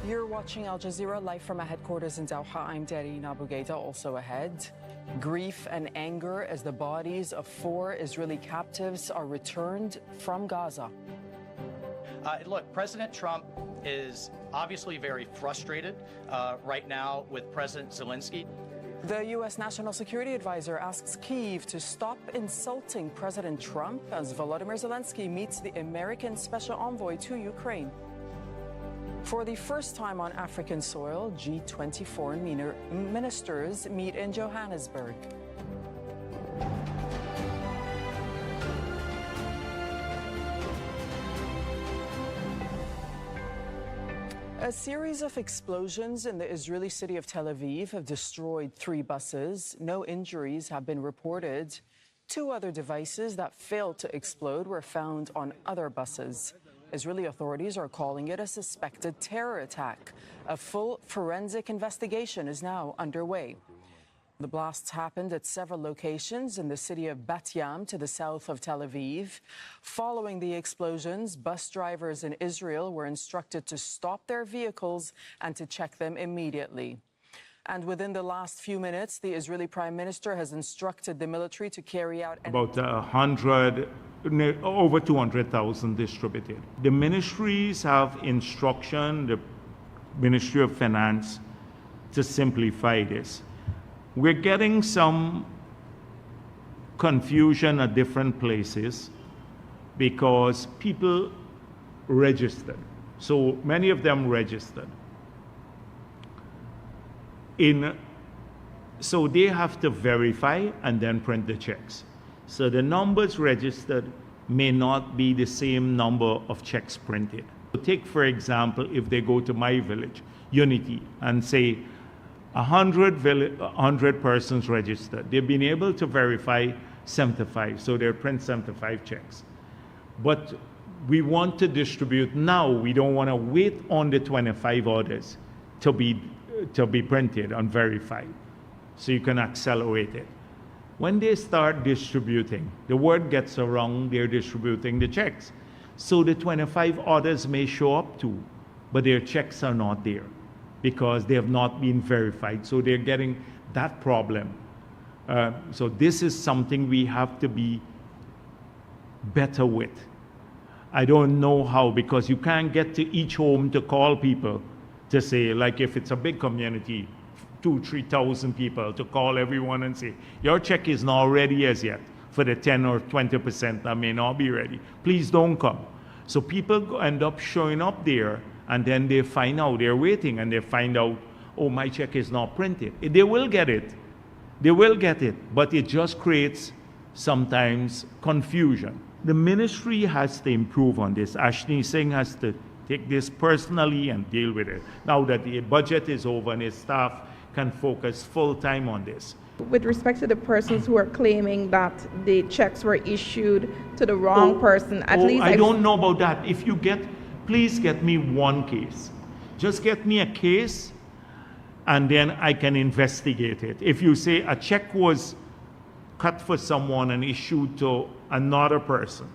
You're watching Al Jazeera live from our headquarters in Doha. I'm Darine Abugaita. Also ahead, grief and anger as the bodies of 4 Israeli captives are returned from Gaza. Look, President Trump is obviously very frustrated right now with President Zelensky. The U.S. National Security Advisor asks Kyiv to stop insulting President Trump as Volodymyr Zelensky meets the American Special Envoy to Ukraine. For the first time on African soil, G20 foreign ministers meet in Johannesburg. A series of explosions in the Israeli city of Tel Aviv have destroyed 3 buses. No injuries have been reported. 2 other devices that failed to explode were found on other buses. Israeli authorities are calling it a suspected terror attack. A full forensic investigation is now underway. The blasts happened at several locations in the city of Bat Yam to the south of Tel Aviv. Following the explosions, bus drivers in Israel were instructed to stop their vehicles and to check them immediately. And within the last few minutes, the Israeli Prime Minister has instructed the military to carry out about 100, over 200,000 distributed. The ministries have instruction, the Ministry of Finance, to simplify this. We're getting some confusion at different places because people registered. So many of them registered. So they have to verify and then print the checks. So the numbers registered may not be the same number of checks printed. So take, for example, if they go to my village, Unity, and say 100 persons registered. They've been able to verify 75, so they'll print 75 checks. But we want to distribute now. We don't want to wait on the 25 orders to be printed and verified, so you can accelerate it. When they start distributing, the word gets around, they're distributing the checks. So the 25 orders may show up too, but their checks are not there because they have not been verified. So they're getting that problem. So this is something we have to be better with. I don't know how, because you can't get to each home to call people to say, like if it's a big community, 2,000-3,000 people, to call everyone and say, your check is not ready as yet for the 10 or 20% that may not be ready. Please don't come. So people end up showing up there, and then they find out, they're waiting, and they find out, oh, my check is not printed. They will get it. They will get it, but it just creates sometimes confusion. The ministry has to improve on this. Ashni Singh has to take this personally and deal with it. Now that the budget is over and his staff can focus full-time on this. With respect to the persons who are claiming that the checks were issued to the wrong person, at least I don't know about that. If you get, please get me one case. Just get me a case, and then I can investigate it. If you say a check was cut for someone and issued to another person,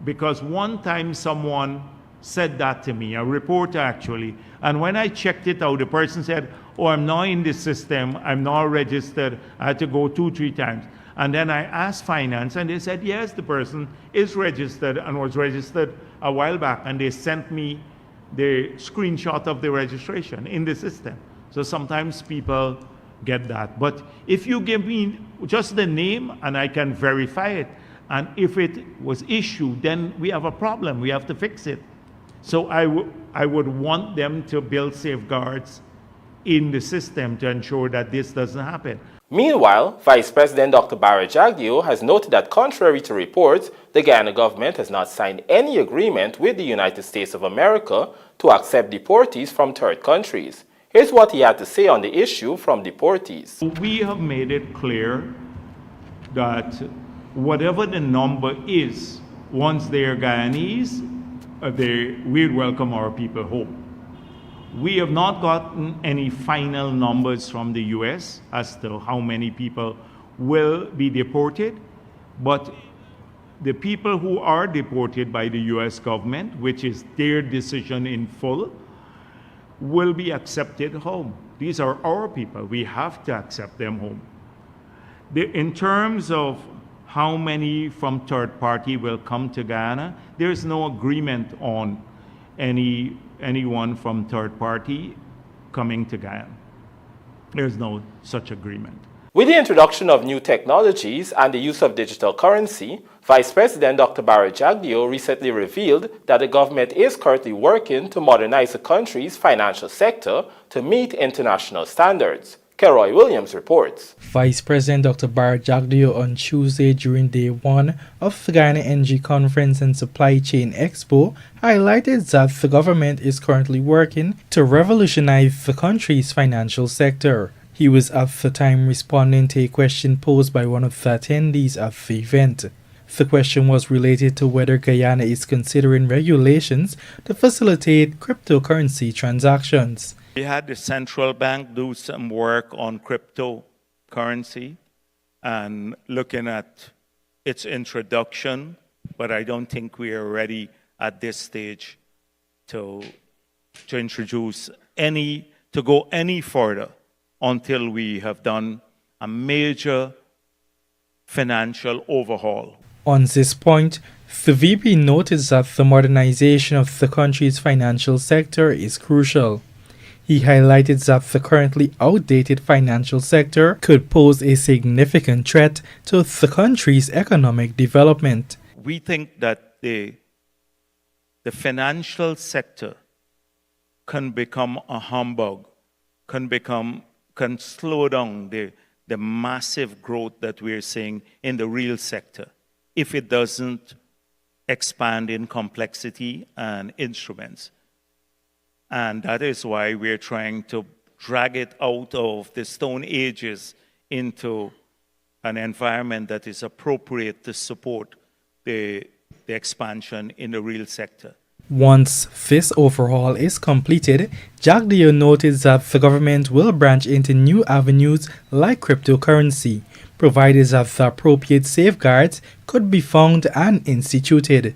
because one time someone said that to me, a reporter actually, and when I checked it out, the person said, oh, I'm not in the system, I'm not registered, I had to go 2-3 times. And then I asked finance, and they said, yes, the person is registered and was registered a while back, and they sent me the screenshot of the registration in the system. So sometimes people get that. But if you give me just the name and I can verify it, and if it was issued, then we have a problem, we have to fix it. So I would want them to build safeguards in the system to ensure that this doesn't happen. Meanwhile, Vice President Dr. JAGDEO has noted that contrary to reports, the Guyana government has not signed any agreement with the United States of America to accept deportees from third countries. Here's what he had to say on the issue from deportees. We have made it clear that whatever the number is, once they are Guyanese, we'd welcome our people home. We have not gotten any final numbers from the U.S. as to how many people will be deported, but the people who are deported by the U.S. government, which is their decision in full, will be accepted home. These are our people. We have to accept them home. In terms of how many from third party will come to Guyana, there is no agreement on anyone from third party coming to Guyana. There's no such agreement. With the introduction of new technologies and the use of digital currency, Vice President Dr. JAGDEO recently revealed that the government is currently working to modernize the country's financial sector to meet international standards. Kelroy Williams reports. Vice President Dr. JAGDEO on Tuesday during day one of the Guyana Energy Conference and Supply Chain Expo highlighted that the government is currently working to revolutionize the country's financial sector. He was at the time responding to a question posed by one of the attendees at the event. The question was related to whether Guyana is considering regulations to facilitate cryptocurrency transactions. We had the central bank do some work on cryptocurrency and looking at its introduction, but I don't think we are ready at this stage to introduce to go any further until we have done a major financial overhaul. On this point, the VP noted that the modernization of the country's financial sector is crucial. He highlighted that the currently outdated financial sector could pose a significant threat to the country's economic development. We think that the financial sector can become a humbug, can slow down the massive growth that we're seeing in the real sector if it doesn't expand in complexity and instruments. And that is why we're trying to drag it out of the Stone Ages into an environment that is appropriate to support the expansion in the real sector. Once this overhaul is completed, JAGDEO noted that the government will branch into new avenues like cryptocurrency, provided that the appropriate safeguards could be found and instituted.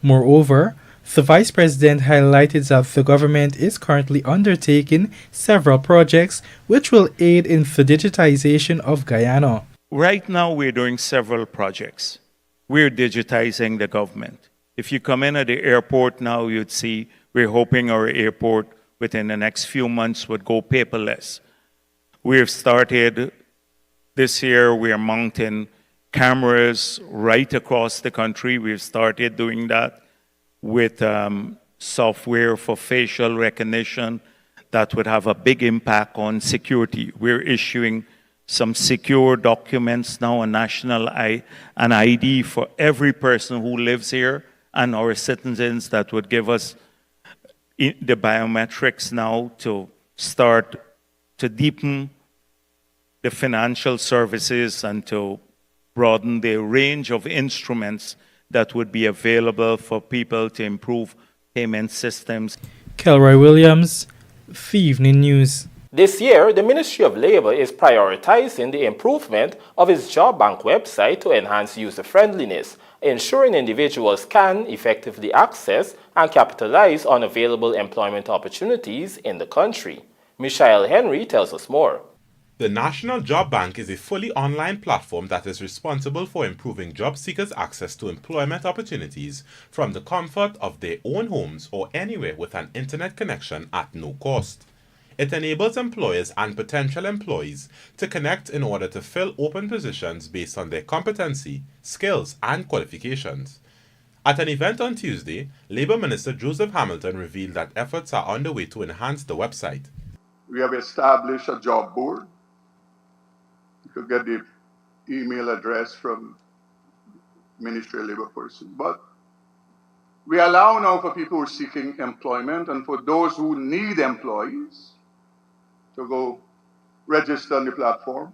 Moreover, the Vice President highlighted that the government is currently undertaking several projects which will aid in the digitization of Guyana. Right now, we're doing several projects. We're digitizing the government. If you come in at the airport now, you'd see we're hoping our airport within the next few months would go paperless. We've started this year, we are mounting cameras right across the country. We've started doing that with software for facial recognition that would have a big impact on security. We're issuing some secure documents now, an ID for every person who lives here and our citizens that would give us the biometrics now to start to deepen the financial services and to broaden the range of instruments that would be available for people to improve payment systems. Kelroy Williams, The Evening News. This year, the Ministry of Labor is prioritizing the improvement of its job bank website to enhance user-friendliness, ensuring individuals can effectively access and capitalize on available employment opportunities in the country. Michael Henry tells us more. The National Job Bank is a fully online platform that is responsible for improving job seekers' access to employment opportunities from the comfort of their own homes or anywhere with an internet connection at no cost. It enables employers and potential employees to connect in order to fill open positions based on their competency, skills, and qualifications. At an event on Tuesday, Labour Minister Joseph Hamilton revealed that efforts are underway to enhance the website. We have established a job board. You could get the email address from Ministry of Labour person. But we allow now for people who are seeking employment and for those who need employees to go register on the platform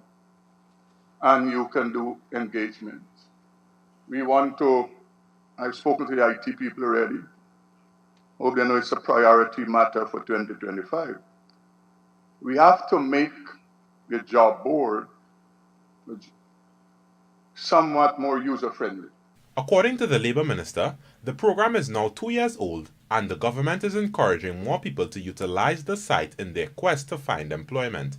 and you can do engagement. We want to, I've spoken to the IT people already. Hope they know it's a priority matter for 2025. We have to make the job board somewhat more user-friendly. According to the Labour Minister, the program is now 2 years old and the government is encouraging more people to utilize the site in their quest to find employment.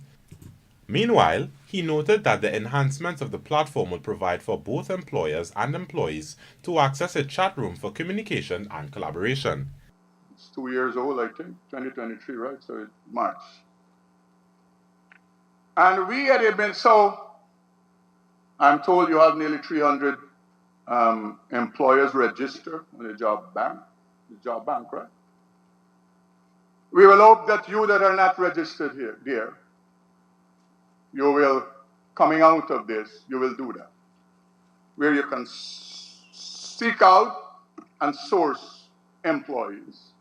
Meanwhile, he noted that the enhancements of the platform will provide for both employers and employees to access a chat room for communication and collaboration. It's 2 years old, I think, 2023, right? So it's March. And we had been, so I'm told you have nearly 300 employers registered on the job bank, right? We will hope that you that are not registered there, you will, coming out of this, you will do that. Where you can seek out and source employees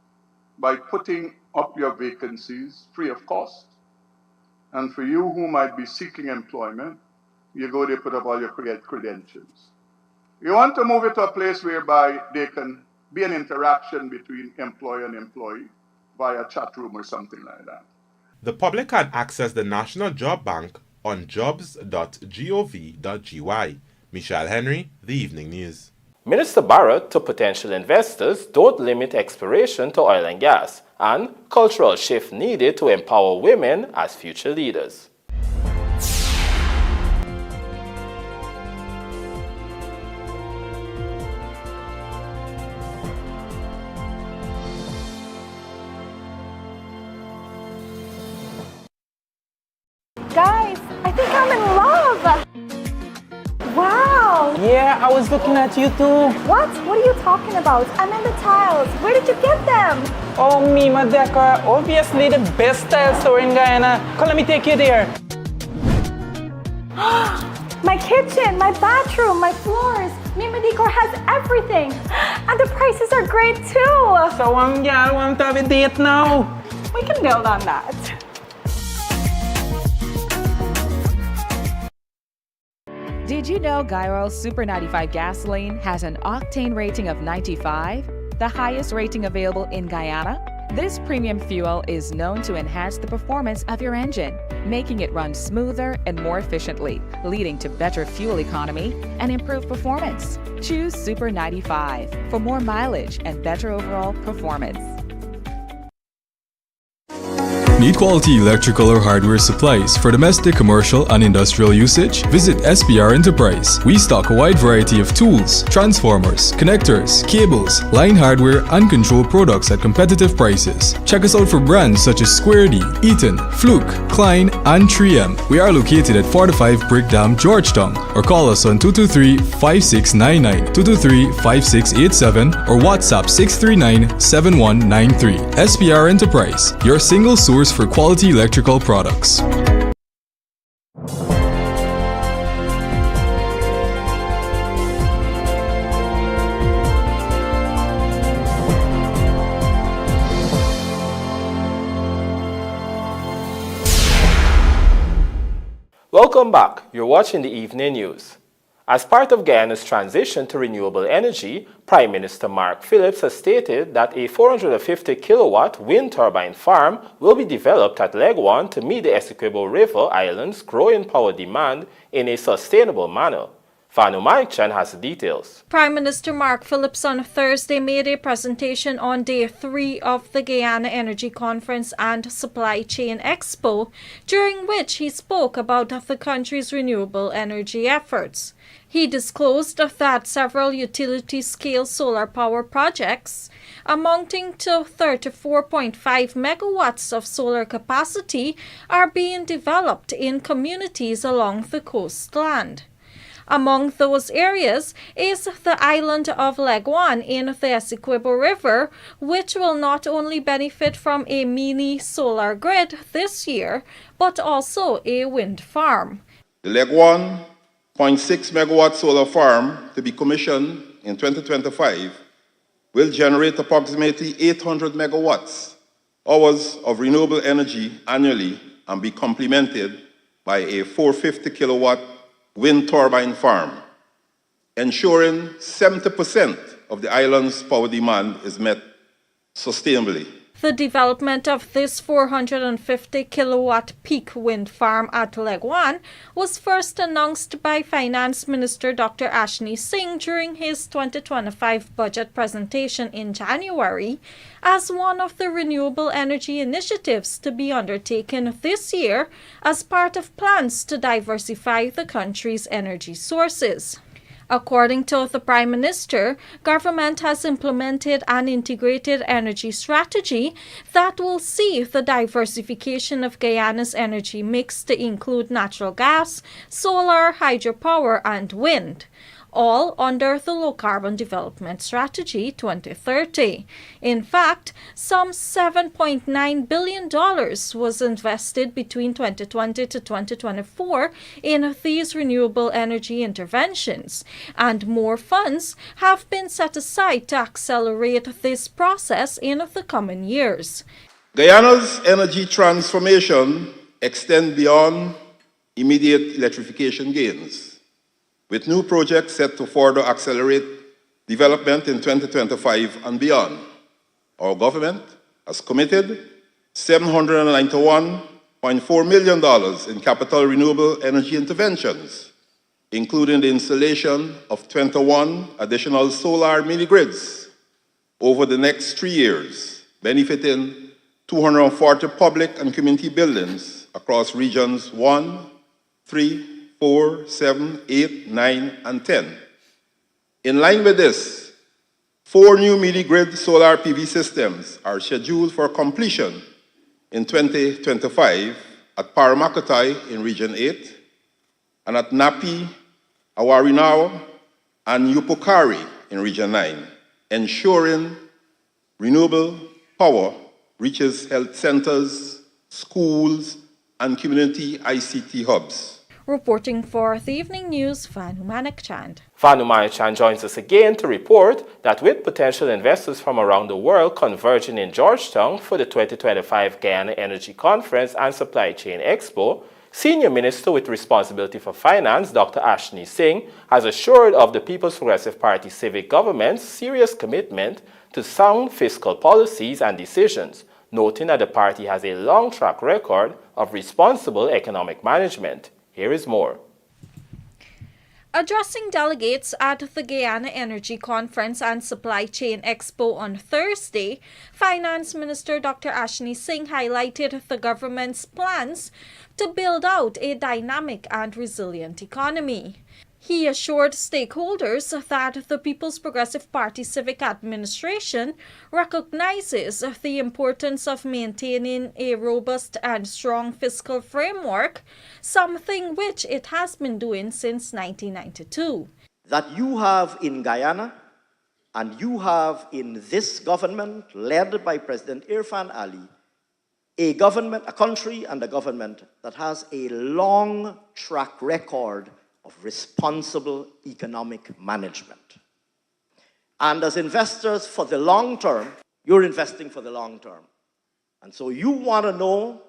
by putting up your vacancies free of cost. And for you who might be seeking employment, you go there, put up all your credentials. You want to move it to a place whereby there can be an interaction between employer and employee via chat room or something like that. The public can access the National Job Bank on jobs.gov.gy. Michelle Henry, The Evening News. Minister Barrett to potential investors, don't limit exploration to oil and gas, and cultural shift needed to empower women as future leaders. Guys, I think I'm in love! Wow! Yeah, I was looking at you too. What? What are you talking about? I'm in the tiles. Where did you get them? Oh, Mima Decor, obviously the best tile store in Guyana. Come, let me take you there. My kitchen, my bathroom, my floors. Mima Decor has everything. And the prices are great too. So, girl, want to have a date now? We can build on that. Did you know Guyro's Super 95 gasoline has an octane rating of 95, the highest rating available in Guyana? This premium fuel is known to enhance the performance of your engine, making it run smoother and more efficiently, leading to better fuel economy and improved performance. Choose Super 95 for more mileage and better overall performance. Need quality electrical or hardware supplies for domestic, commercial, and industrial usage? Visit SPR Enterprise. We stock a wide variety of tools, transformers, connectors, cables, line hardware, and control products at competitive prices. Check us out for brands such as Square D, Eaton, Fluke, Klein, and 3M. We are located at 45 Brick Dam, Georgetown, or call us on 223-5699, 223-5687, or WhatsApp 639-7193. SPR Enterprise, your single source for quality electrical products. Welcome back. You're watching the Evening News. As part of Guyana's transition to renewable energy, Prime Minister Mark Phillips has stated that a 450-kilowatt wind turbine farm will be developed at LEGUAN to meet the Essequibo River Island's growing power demand in a sustainable manner. Vanu Maikchan has the details. Prime Minister Mark Phillips on Thursday made a presentation on Day 3 of the Guyana Energy Conference and Supply Chain Expo, during which he spoke about the country's renewable energy efforts. He disclosed that several utility-scale solar power projects, amounting to 34.5 megawatts of solar capacity, are being developed in communities along the coastland. Among those areas is the island of LEGUAN in the Essequibo River, which will not only benefit from a mini solar grid this year, but also a wind farm. The LEGUAN 0.6 megawatt solar farm to be commissioned in 2025 will generate approximately 800 megawatts hours of renewable energy annually and be complemented by a 450 kilowatt wind turbine farm, ensuring 70% of the island's power demand is met sustainably. The development of this 450 kilowatt peak wind farm at LEGUAN was first announced by Finance Minister Dr. Ashney Singh during his 2025 budget presentation in January as one of the renewable energy initiatives to be undertaken this year as part of plans to diversify the country's energy sources. According to the Prime Minister, government has implemented an integrated energy strategy that will see the diversification of Guyana's energy mix to include natural gas, solar, hydropower, and wind, all under the Low Carbon Development Strategy 2030. In fact, some $7.9 billion was invested between 2020 to 2024 in these renewable energy interventions, and more funds have been set aside to accelerate this process in the coming years. Guyana's energy transformation extends beyond immediate electrification gains, with new projects set to further accelerate development in 2025 and beyond. Our government has committed $791.4 million in capital renewable energy interventions, including the installation of 21 additional solar mini-grids over the next 3 years, benefiting 240 public and community buildings across regions 1, 3, 4, 7, 8, 9, and 10. In line with this, 4 new mini-grid solar PV systems are scheduled for completion in 2025 at Paramakotai in Region 8 and at Napi, Awarinao, and Yupukari in Region 9, ensuring renewable power reaches health centers, schools, and community ICT hubs. Reporting for the Evening News, Vanu Manikchand. Vanu Manikchand joins us again to report that with potential investors from around the world converging in Georgetown for the 2025 Guyana Energy Conference and Supply Chain Expo, Senior Minister with responsibility for finance, Dr. Ashney Singh, has assured of the People's Progressive Party civic government's serious commitment to sound fiscal policies and decisions, noting that the party has a long track record of responsible economic management. Here is more. Addressing delegates at the Guyana Energy Conference and Supply Chain Expo on Thursday, Finance Minister Dr. Ashney Singh highlighted the government's plans to build out a dynamic and resilient economy. He assured stakeholders that the People's Progressive Party Civic Administration recognizes the importance of maintaining a robust and strong fiscal framework, something which it has been doing since 1992. That you have in Guyana and you have in this government led by President Irfan Ali, a country and a government that has a long track record of responsible economic management. And as investors for the long term, you're investing for the long term. And so you want to know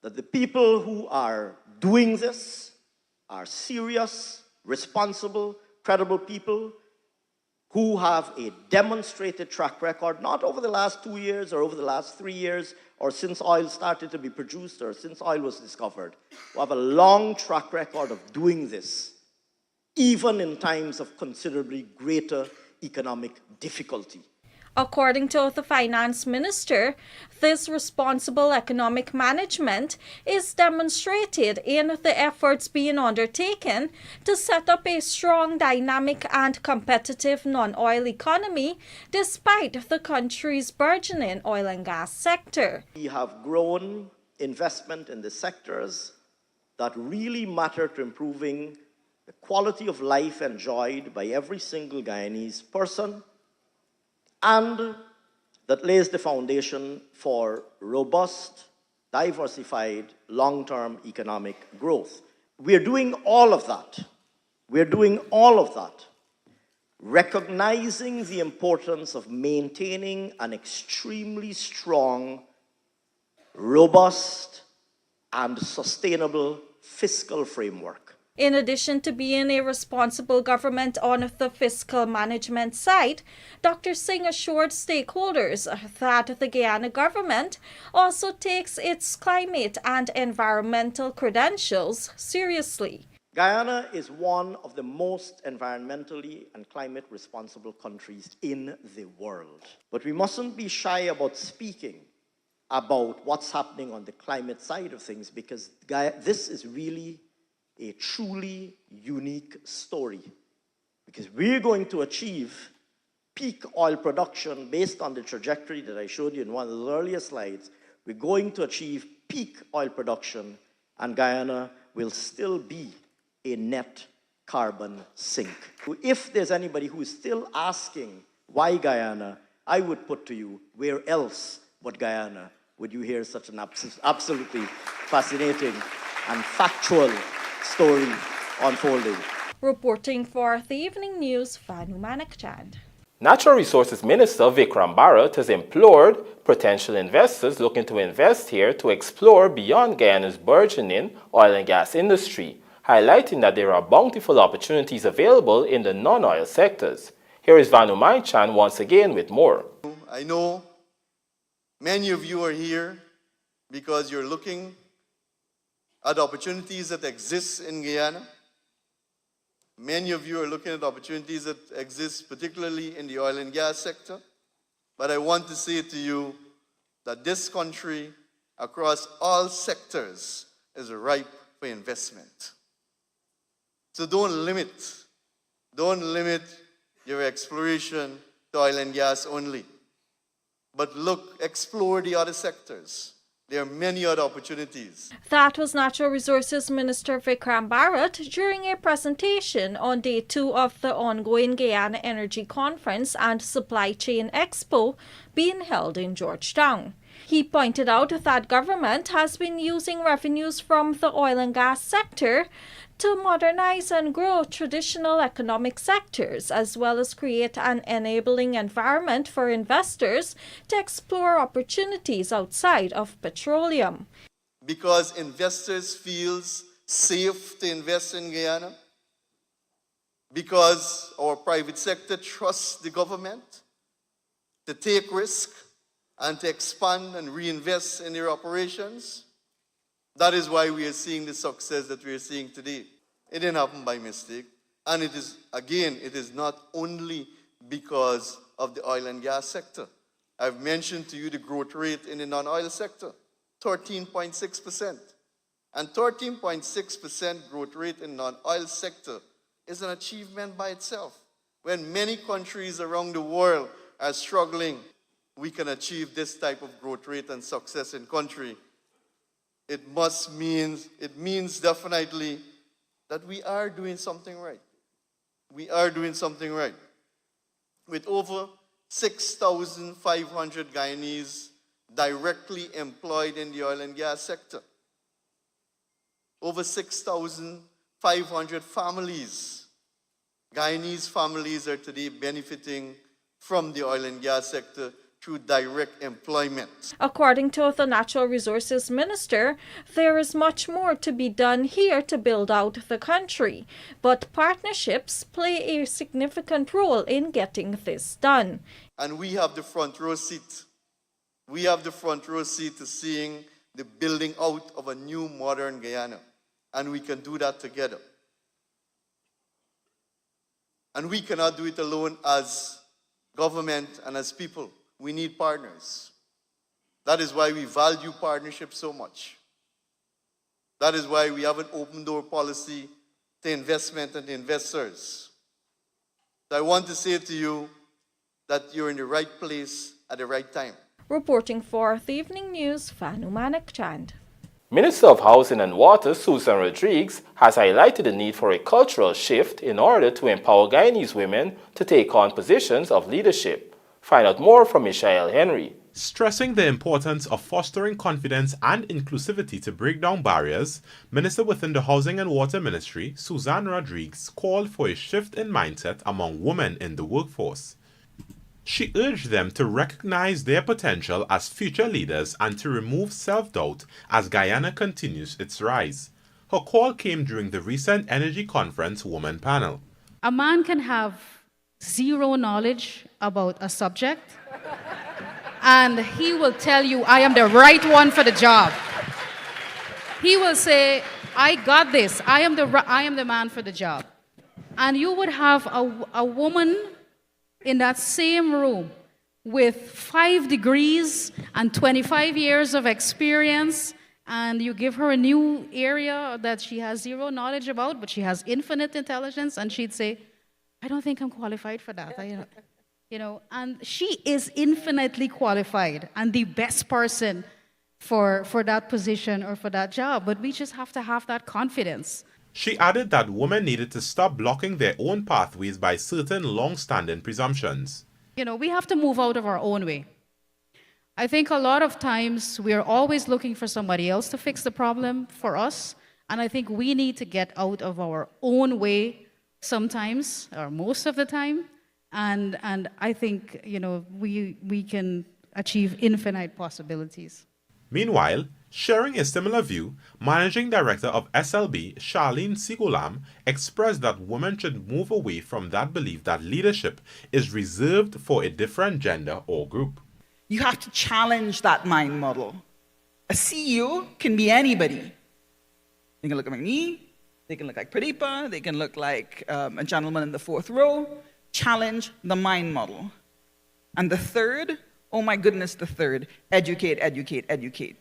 that the people who are doing this are serious, responsible, credible people who have a demonstrated track record, not over the last 2 years or over the last 3 years, or since oil started to be produced or since oil was discovered, who have a long track record of doing this, even in times of considerably greater economic difficulty. According to the finance minister, this responsible economic management is demonstrated in the efforts being undertaken to set up a strong, dynamic, and competitive non-oil economy despite the country's burgeoning oil and gas sector. We have grown investment in the sectors that really matter to improving the quality of life enjoyed by every single Guyanese person, and that lays the foundation for robust, diversified, long-term economic growth. We're doing all of that. Recognizing the importance of maintaining an extremely strong, robust, and sustainable fiscal framework. In addition to being a responsible government on the fiscal management side, Dr. Singh assured stakeholders that the Guyana government also takes its climate and environmental credentials seriously. Guyana is one of the most environmentally and climate responsible countries in the world. But we mustn't be shy about speaking about what's happening on the climate side of things, because this is really a truly unique story, because we're going to achieve peak oil production based on the trajectory that I showed you in one of the earlier slides. We're going to achieve peak oil production, and Guyana will still be a net carbon sink. If there's anybody who is still asking why Guyana, I would put to you, where else but Guyana would you hear such an absolutely fascinating and factual story unfolding? Reporting for the Evening News, Vanu Manakchand. Natural Resources Minister Vikram Bharat has implored potential investors looking to invest here to explore beyond Guyana's burgeoning oil and gas industry, highlighting that there are bountiful opportunities available in the non-oil sectors. Here is Vanu Manakchand once again with more. I know many of you are here because you're looking at opportunities that exist in Guyana. Many of you are looking at opportunities that exist particularly in the oil and gas sector. But I want to say to you that this country, across all sectors, is ripe for investment. So don't limit your exploration to oil and gas only. But explore the other sectors. There are many other opportunities. That was Natural Resources Minister Vikram Bharat during a presentation on Day 2 of the ongoing Guyana Energy Conference and Supply Chain Expo being held in Georgetown. He pointed out that government has been using revenues from the oil and gas sector to modernize and grow traditional economic sectors, as well as create an enabling environment for investors to explore opportunities outside of petroleum. Because investors feel safe to invest in Guyana, because our private sector trusts the government to take risk and to expand and reinvest in their operations. That is why we are seeing the success that we are seeing today. It didn't happen by mistake. And it is not only because of the oil and gas sector. I've mentioned to you the growth rate in the non-oil sector, 13.6%. And 13.6% growth rate in non-oil sector is an achievement by itself. When many countries around the world are struggling, we can achieve this type of growth rate and success in country. It means definitely that we are doing something right. We are doing something right. With over 6,500 Guyanese directly employed in the oil and gas sector. Over 6,500 families, Guyanese families are today benefiting from the oil and gas sector through direct employment. According to the Natural Resources Minister, there is much more to be done here to build out the country, but partnerships play a significant role in getting this done. And we have the front row seat. We have the front row seat to seeing the building out of a new modern Guyana, and we can do that together. And we cannot do it alone as government and as people. We need partners. That is why we value partnership so much. That is why we have an open door policy to investment and investors. So I want to say to you that you're in the right place at the right time. Reporting for the Evening News, Vanu Manakchand. Minister of Housing and Water Susan Rodriguez has highlighted the need for a cultural shift in order to empower Guyanese women to take on positions of leadership. Find out more from Michael Henry. Stressing the importance of fostering confidence and inclusivity to break down barriers, Minister within the Housing and Water Ministry, Susan Rodriguez, called for a shift in mindset among women in the workforce. She urged them to recognize their potential as future leaders and to remove self-doubt as Guyana continues its rise. Her call came during the recent Energy Conference Women Panel. A man can have zero knowledge about a subject, and he will tell you, I am the right one for the job. He will say, I got this. I am the man for the job. And you would have a woman in that same room with 5 degrees and 25 years of experience, and you give her a new area that she has zero knowledge about, but she has infinite intelligence, and she'd say, I don't think I'm qualified for that. And she is infinitely qualified and the best person for that position or for that job, but we just have to have that confidence. She added that women needed to stop blocking their own pathways by certain long-standing presumptions. We have to move out of our own way. I think a lot of times we're always looking for somebody else to fix the problem for us, and I think we need to get out of our own way sometimes, or most of the time, and I think we can achieve infinite possibilities. Meanwhile, sharing a similar view, Managing Director of SLB, Charlene Sigulam, expressed that women should move away from that belief that leadership is reserved for a different gender or group. You have to challenge that mind model. A CEO can be anybody. They can look like me, they can look like Pradeepa, they can look like a gentleman in the 4th row. Challenge the mind model. And the third, oh my goodness, the third, educate, educate, educate.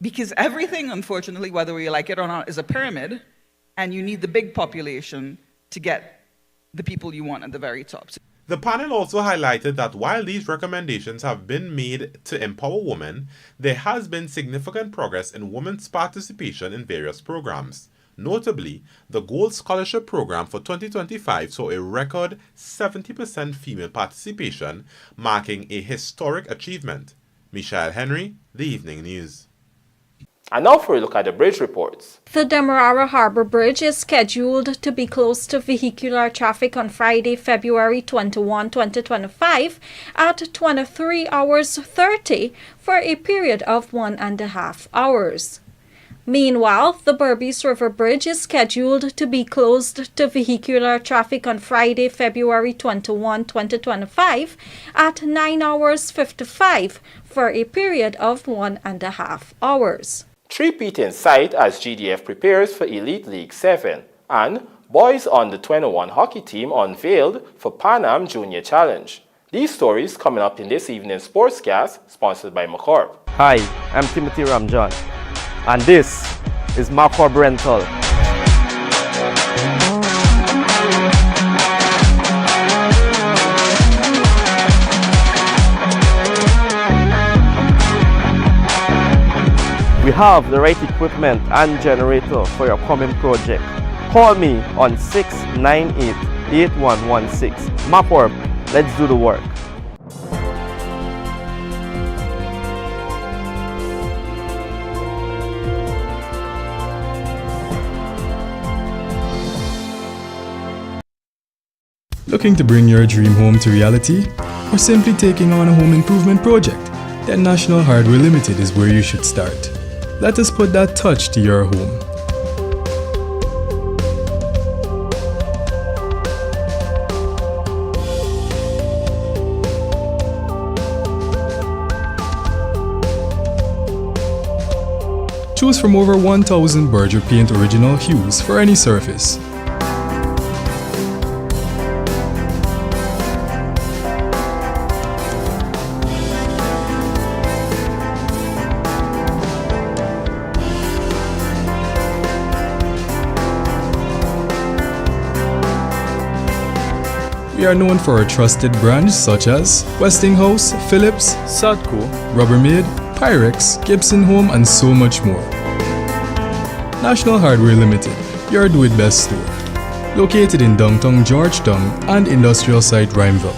Because everything, unfortunately, whether we like it or not, is a pyramid, and you need the big population to get the people you want at the very top. The panel also highlighted that while these recommendations have been made to empower women, there has been significant progress in women's participation in various programs. Notably, the Gold Scholarship Program for 2025 saw a record 70% female participation, marking a historic achievement. Michelle Henry, The Evening News. And now for a look at the bridge reports. The Demerara Harbor Bridge is scheduled to be closed to vehicular traffic on Friday, February 21, 2025 at 23 hours 30 for a period of 1.5 hours. Meanwhile, the Berbice River Bridge is scheduled to be closed to vehicular traffic on Friday, February 21, 2025 at 9 hours 55 for a period of 1.5 hours. 3-peat in sight as GDF prepares for Elite League 7, and boys on the 21 hockey team unveiled for Pan Am Junior Challenge. These stories coming up in this evening's Sportscast, sponsored by McCorb. Hi, I'm Timothy Ramjan, and this is McCorb Rental. We have the right equipment and generator for your coming project. Call me on 698-8116. McCorb, let's do the work. Looking to bring your dream home to reality? Or simply taking on a home improvement project? Then National Hardware Limited is where you should start. Let us put that touch to your home. Choose from over 1,000 Berger Paint original hues for any surface. We are known for our trusted brands such as Westinghouse, Philips, Sadco, Rubbermaid, Pyrex, Gibson Home, and so much more. National Hardware Limited, your do-it-best store. Located in downtown Georgetown and industrial site Rhymeville.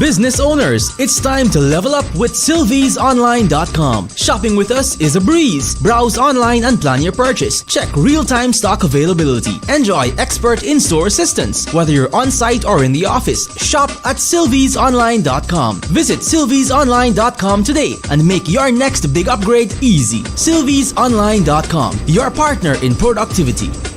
Business owners, it's time to level up with SylviesOnline.com. Shopping with us is a breeze. Browse online and plan your purchase. Check real-time stock availability. Enjoy expert in-store assistance. Whether you're on-site or in the office, shop at SylviesOnline.com. Visit SylviesOnline.com today and make your next big upgrade easy. SylviesOnline.com, your partner in productivity.